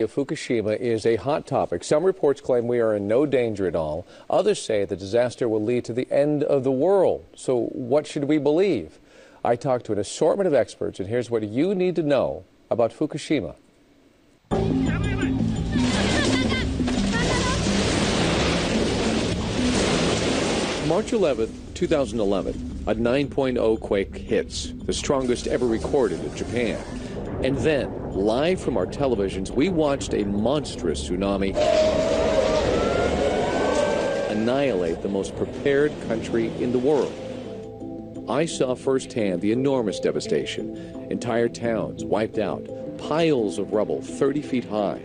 Fukushima is a hot topic. Some reports claim we are in no danger at all. Others say the disaster will lead to the end of the world. So what should we believe? I talked to an assortment of experts, and here's what you need to know about Fukushima. March 11, 2011, a 9.0 quake hits, the strongest ever recorded in Japan. And then, live from our televisions, we watched a monstrous tsunami annihilate the most prepared country in the world. I saw firsthand the enormous devastation. Entire towns wiped out, piles of rubble 30 feet high.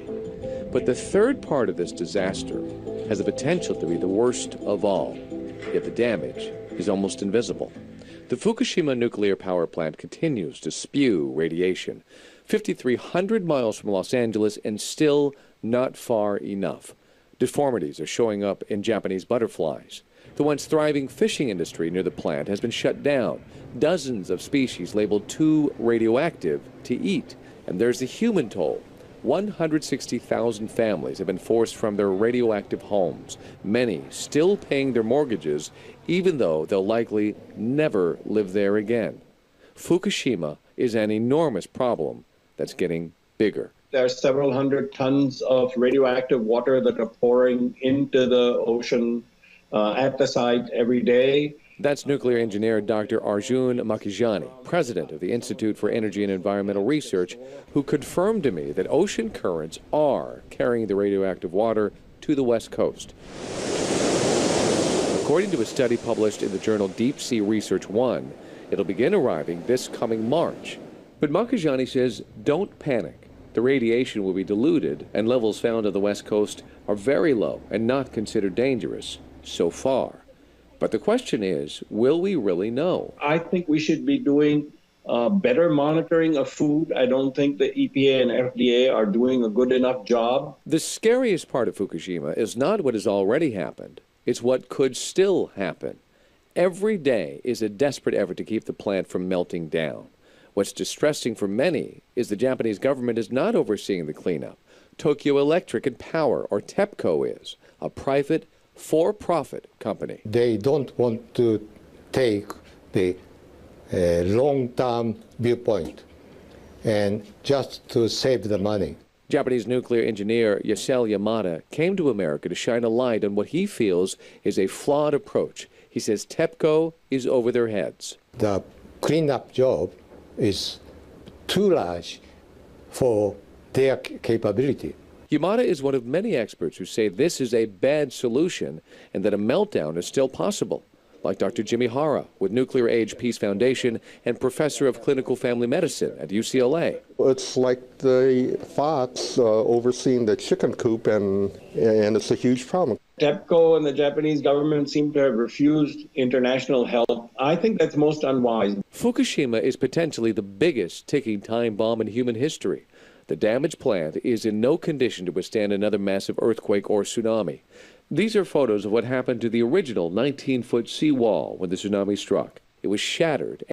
But the third part of this disaster has the potential to be the worst of all, yet the damage is almost invisible. The Fukushima nuclear power plant continues to spew radiation, 5,300 miles from Los Angeles, and still not far enough. Deformities are showing up in Japanese butterflies. The once thriving fishing industry near the plant has been shut down. Dozens of species labeled too radioactive to eat. And there's the human toll. 160,000 families have been forced from their radioactive homes, many still paying their mortgages, even though they'll likely never live there again. Fukushima is an enormous problem that's getting bigger. There are several hundred tons of radioactive water that are pouring into the ocean at the site every day. That's nuclear engineer Dr. Arjun Makhijani, president of the Institute for Energy and Environmental Research, who confirmed to me that ocean currents are carrying the radioactive water to the West Coast. According to a study published in the journal Deep Sea Research 1, it'll begin arriving this coming March. But Makhijani says, don't panic. The radiation will be diluted, and levels found on the West Coast are very low and not considered dangerous so far. But the question is, will we really know? I think we should be doing better monitoring of food. I don't think the EPA and FDA are doing a good enough job. The scariest part of Fukushima is not what has already happened. It's what could still happen. Every day is a desperate effort to keep the plant from melting down. What's distressing for many is the Japanese government is not overseeing the cleanup. Tokyo Electric and Power, or TEPCO, is a private, for-profit company. They don't want to take the long-term viewpoint and just to save the money. Japanese nuclear engineer Yasuo Yamada came to America to shine a light on what he feels is a flawed approach. He says TEPCO is over their heads. The cleanup job is too large for their capability. Yamada is one of many experts who say this is a bad solution and that a meltdown is still possible, like Dr. Jimmy Hara with Nuclear Age Peace Foundation and professor of clinical family medicine at UCLA. It's like the fox overseeing the chicken coop, and it's a huge problem. TEPCO and the Japanese government seem to have refused international help. I think that's most unwise. Fukushima is potentially the biggest ticking time bomb in human history. The damaged plant is in no condition to withstand another massive earthquake or tsunami. These are photos of what happened to the original 19-foot seawall when the tsunami struck. It was shattered.